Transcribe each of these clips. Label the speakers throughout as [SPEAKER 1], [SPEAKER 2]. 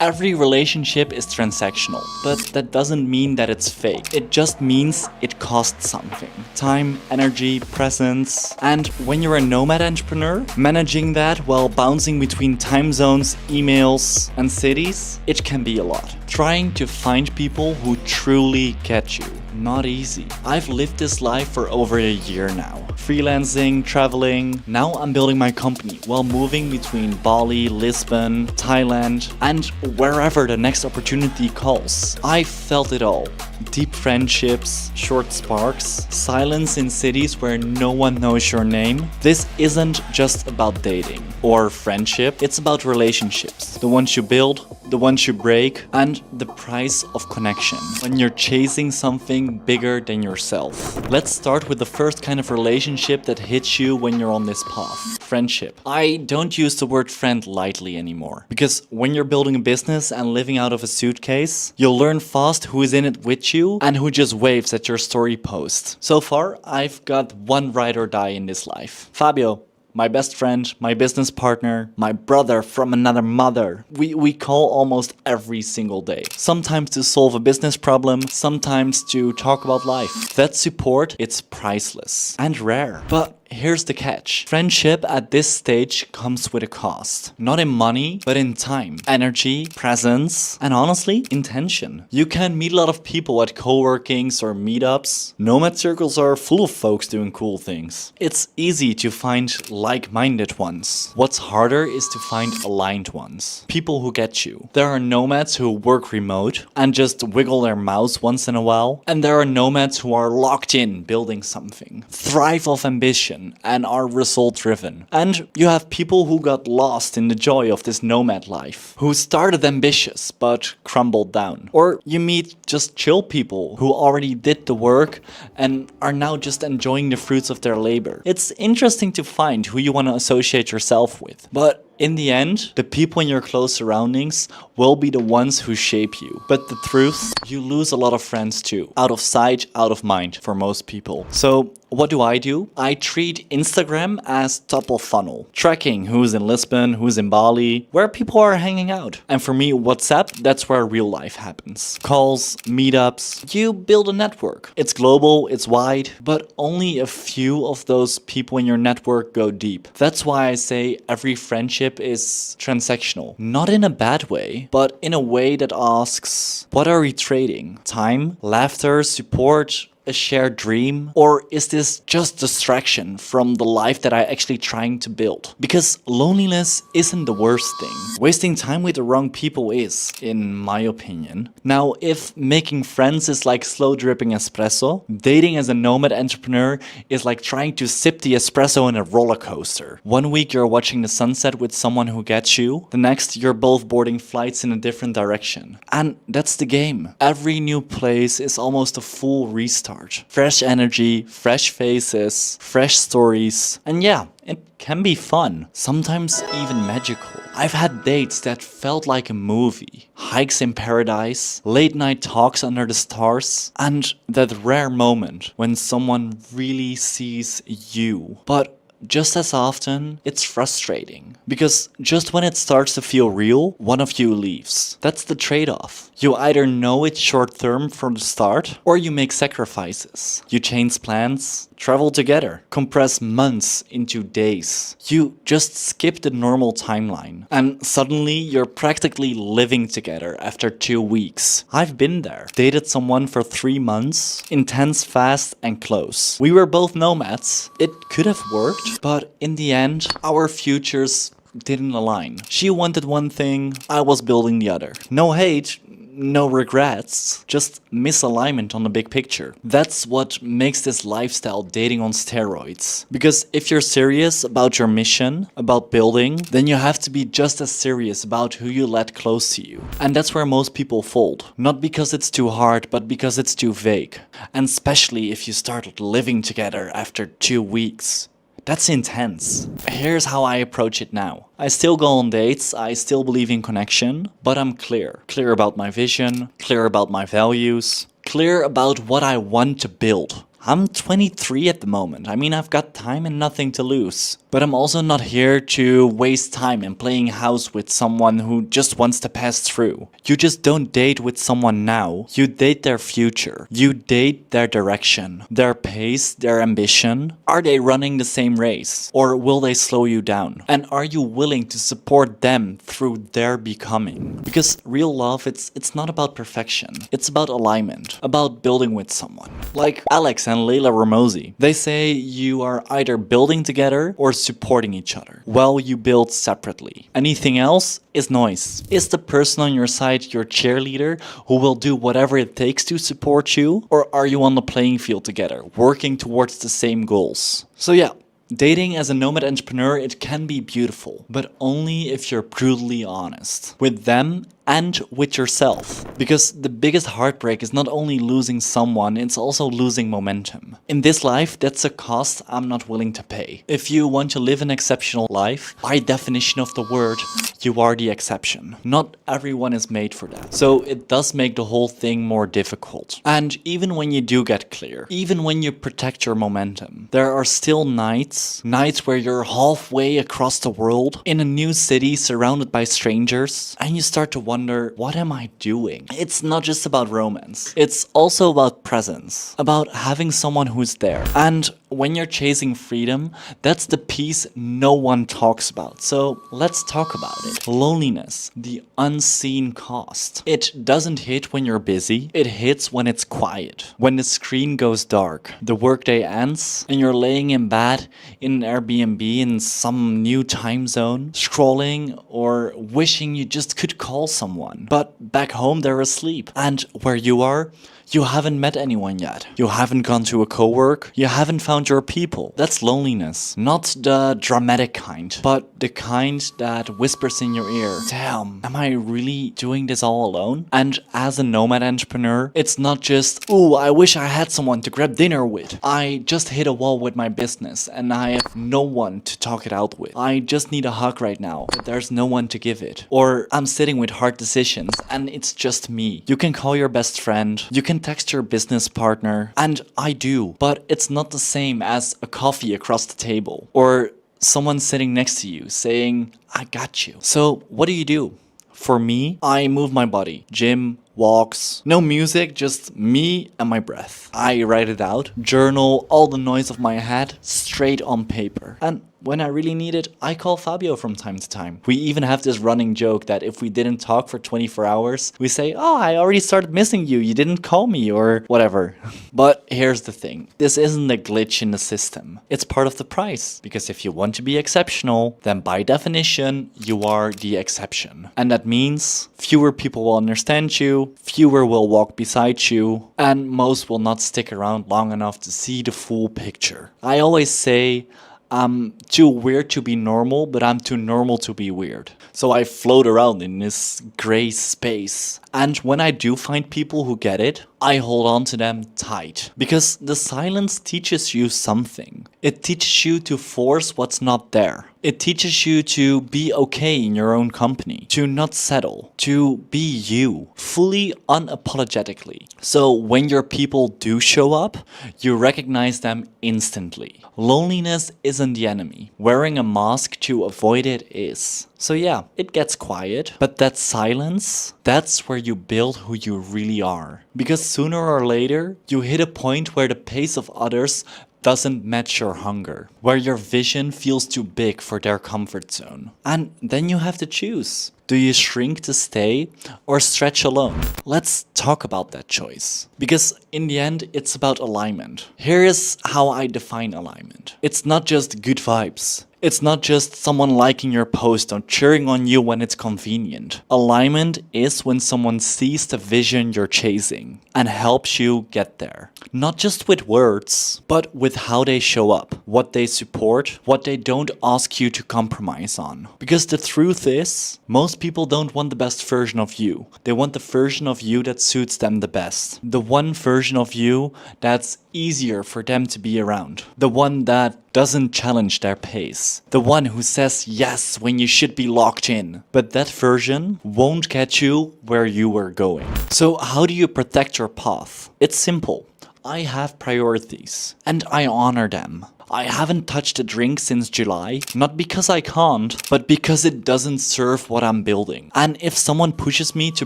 [SPEAKER 1] Every relationship is transactional, but that doesn't mean that it's fake. It just means it costs something. Time, energy, presence. And when you're a nomad entrepreneur, managing that while bouncing between time zones, emails, and cities, it can be a lot. Trying to find people who truly get you. Not easy. I've lived this life for over a year now. Freelancing, traveling. Now I'm building my company while moving between Bali, Lisbon, Thailand, and wherever the next opportunity calls. I felt it all. Deep friendships, short sparks, silence in cities where no one knows your name. This isn't just about dating or friendship, it's about relationships. The ones you build, the ones you break, and the price of connection when you're chasing something bigger than yourself. Let's start with the first kind of relationship that hits you when you're on this path. Friendship. I don't use the word friend lightly anymore, because when you're building a business and living out of a suitcase, you'll learn fast who is in it with you and who just waves at your story post. So far, I've got one ride or die in this life. Fabio. My best friend, my business partner, my brother from another mother. We call almost every single day. Sometimes to solve a business problem, sometimes to talk about life. That support, it's priceless and rare. But here's the catch. Friendship at this stage comes with a cost. Not in money, but in time, energy, presence, and honestly, intention. You can meet a lot of people at coworkings or meetups. Nomad circles are full of folks doing cool things. It's easy to find like-minded ones. What's harder is to find aligned ones. People who get you. There are nomads who work remote and just wiggle their mouse once in a while. And there are nomads who are locked in building something. Thrive off ambition and are result driven. And you have people who got lost in the joy of this nomad life, who started ambitious but crumbled down. Or you meet just chill people who already did the work and are now just enjoying the fruits of their labor. It's interesting to find who you want to associate yourself with. But in the end, the people in your close surroundings will be the ones who shape you. But the truth, you lose a lot of friends too. Out of sight, out of mind for most people. So what do? I treat Instagram as top of funnel. Tracking who's in Lisbon, who's in Bali, where people are hanging out. And for me, WhatsApp, that's where real life happens. Calls, meetups, you build a network. It's global, it's wide, but only a few of those people in your network go deep. That's why I say every friendship is transactional. Not in a bad way, but in a way that asks, what are we trading? Time, laughter, support, a shared dream? Or is this just distraction from the life that I'm actually trying to build? Because loneliness isn't the worst thing. Wasting time with the wrong people is, in my opinion. Now, if making friends is like slow dripping espresso, dating as a nomad entrepreneur is like trying to sip the espresso in a roller coaster. One week you're watching the sunset with someone who gets you, the next you're both boarding flights in a different direction. And that's the game. Every new place is almost a full restart. Fresh energy, fresh faces, fresh stories, and yeah, it can be fun, sometimes even magical. I've had dates that felt like a movie, hikes in paradise, late night talks under the stars, and that rare moment when someone really sees you. But just as often, it's frustrating. Because just when it starts to feel real, one of you leaves. That's the trade-off. You either know it's short-term from the start, or you make sacrifices. You change plans, travel together, compress months into days. You just skip the normal timeline. And suddenly, you're practically living together after 2 weeks. I've been there. Dated someone for 3 months. Intense, fast, and close. We were both nomads. It could have worked, but in the end, our futures didn't align. She wanted one thing, I was building the other. No hate, no regrets, just misalignment on the big picture. That's what makes this lifestyle dating on steroids. Because if you're serious about your mission, about building, then you have to be just as serious about who you let close to you. And that's where most people fold. Not because it's too hard, but because it's too vague. And especially if you start living together after 2 weeks. That's intense. Here's how I approach it now. I still go on dates, I still believe in connection, but I'm clear. Clear about my vision, clear about my values, clear about what I want to build. I'm 23 at the moment. I mean, I've got time and nothing to lose. But I'm also not here to waste time in playing house with someone who just wants to pass through. You just don't date with someone now. You date their future. You date their direction, their pace, their ambition. Are they running the same race? Or will they slow you down? And are you willing to support them through their becoming? Because real love, it's not about perfection. It's about alignment, about building with someone. Like Alex and Leila Ramosi. They say you are either building together or supporting each other. Well, you build separately. Anything else is noise. Is the person on your side your cheerleader who will do whatever it takes to support you? Or are you on the playing field together, working towards the same goals? So yeah, dating as a nomad entrepreneur, it can be beautiful, but only if you're brutally honest with them and with yourself. Because the biggest heartbreak is not only losing someone, it's also losing momentum. In this life, that's a cost I'm not willing to pay. If you want to live an exceptional life, by definition of the word, you are the exception. Not everyone is made for that. So it does make the whole thing more difficult. And even when you do get clear, even when you protect your momentum, there are still nights where you're halfway across the world in a new city surrounded by strangers, and you start to wonder, what am I doing? It's not just about romance. It's also about presence, about having someone who's there. And when you're chasing freedom, that's the piece no one talks about. So let's talk about it. Loneliness, the unseen cost. It doesn't hit when you're busy. It hits when it's quiet. When the screen goes dark, the workday ends, and you're laying in bed in an Airbnb in some new time zone, scrolling or wishing you just could call someone. But back home, they're asleep. And where you are, you haven't met anyone yet. You haven't gone to a cowork. You haven't found your people. That's loneliness. Not the dramatic kind, but the kind that whispers in your ear. Damn, am I really doing this all alone? And as a nomad entrepreneur, it's not just, ooh, I wish I had someone to grab dinner with. I just hit a wall with my business and I have no one to talk it out with. I just need a hug right now, but there's no one to give it. Or I'm sitting with hard decisions and it's just me. You can call your best friend. You can text your business partner, and I do, but it's not the same as a coffee across the table or someone sitting next to you saying, I got you. So what do? For me, I move my body. Gym, walks, no music, just me and my breath. I write it out, journal all the noise of my head straight on paper. And when I really need it, I call Fabio from time to time. We even have this running joke that if we didn't talk for 24 hours, we say, oh, I already started missing you. You didn't call me or whatever. But here's the thing. This isn't a glitch in the system. It's part of the price. Because if you want to be exceptional, then by definition, you are the exception. And that means fewer people will understand you, fewer will walk beside you, and most will not stick around long enough to see the full picture. I always say, I'm too weird to be normal, but I'm too normal to be weird. So I float around in this gray space. And when I do find people who get it, I hold on to them tight. Because the silence teaches you something. It teaches you to force what's not there. It teaches you to be okay in your own company, to not settle, to be you, fully unapologetically. So when your people do show up, you recognize them instantly. Loneliness isn't the enemy. Wearing a mask to avoid it is. So yeah, it gets quiet, but that silence, that's where you build who you really are. Because sooner or later, you hit a point where the pace of others doesn't match your hunger, where your vision feels too big for their comfort zone. And then you have to choose. Do you shrink to stay or stretch alone? Let's talk about that choice. Because in the end, it's about alignment. Here is how I define alignment. It's not just good vibes. It's not just someone liking your post or cheering on you when it's convenient. Alignment is when someone sees the vision you're chasing and helps you get there. Not just with words, but with how they show up, what they support, what they don't ask you to compromise on. Because the truth is, most people don't want the best version of you. They want the version of you that suits them the best. The one version of you that's easier for them to be around. The one that doesn't challenge their pace. The one who says yes when you should be locked in. But that version won't get you where you were going. So how do you protect your path? It's simple. I have priorities, and I honor them. I haven't touched a drink since July, not because I can't, but because it doesn't serve what I'm building. And if someone pushes me to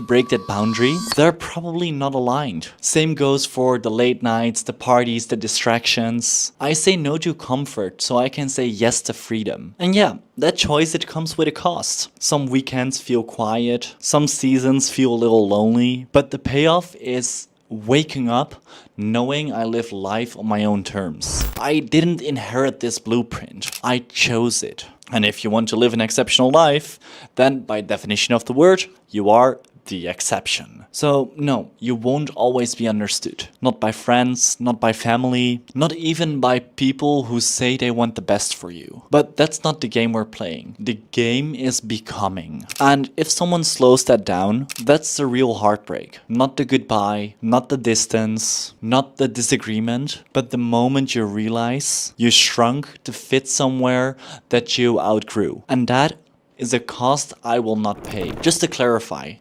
[SPEAKER 1] break that boundary, they're probably not aligned. Same goes for the late nights, the parties, the distractions. I say no to comfort so I can say yes to freedom. And yeah, that choice, it comes with a cost. Some weekends feel quiet, some seasons feel a little lonely, but the payoff is waking up knowing I live life on my own terms. I didn't inherit this blueprint, I chose it. And if you want to live an exceptional life, then by definition of the word, you are the exception. So no, you won't always be understood. Not by friends, not by family, not even by people who say they want the best for you. But that's not the game we're playing. The game is becoming. And if someone slows that down, that's the real heartbreak. Not the goodbye, not the distance, not the disagreement, but the moment you realize you shrunk to fit somewhere that you outgrew. And that is a cost I will not pay. Just to clarify,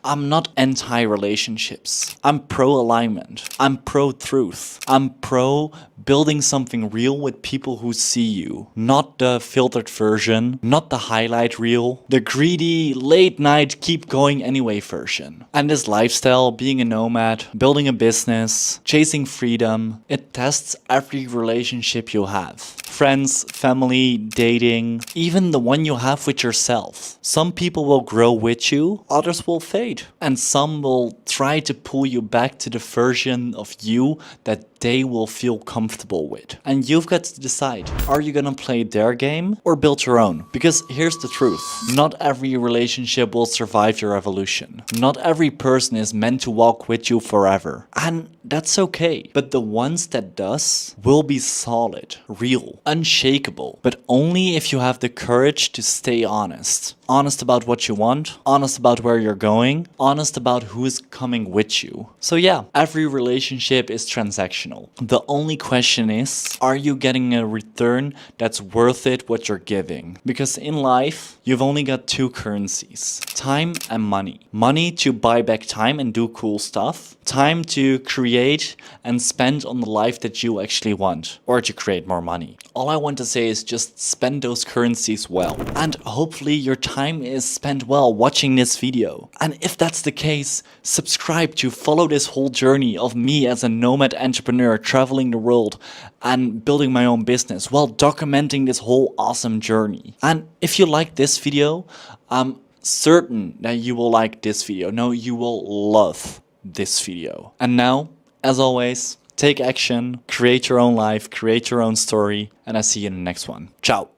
[SPEAKER 1] I'm not anti-relationships. I'm pro-alignment. I'm pro-truth. I'm pro-building something real with people who see you. Not the filtered version, not the highlight reel, the greedy, late night, keep going anyway version. And this lifestyle, being a nomad, building a business, chasing freedom, it tests every relationship you have. Friends, family, dating, even the one you have with yourself. Some people will grow with you, others will fade. And some will try to pull you back to the version of you that they will feel comfortable with. And you've got to decide, are you gonna play their game or build your own? Because here's the truth, not every relationship will survive your evolution. Not every person is meant to walk with you forever. And that's okay. But the ones that does will be solid, real, unshakable, but only if you have the courage to stay honest. Honest about what you want, honest about where you're going, honest about who is coming with you. So yeah, every relationship is transactional. The only question is, are you getting a return that's worth it what you're giving? Because in life, you've only got two currencies, time and money. Money to buy back time and do cool stuff. Time to create and spend on the life that you actually want, or to create more money. All I want to say is just spend those currencies well. And hopefully your time is spent well watching this video. And if that's the case, subscribe to follow this whole journey of me as a nomad entrepreneur traveling the world and building my own business while documenting this whole awesome journey. And if you like this video, I'm certain that you will like this video. No, you will love this video. And now, as always, take action, create your own life, create your own story, and I see you in the next one. Ciao.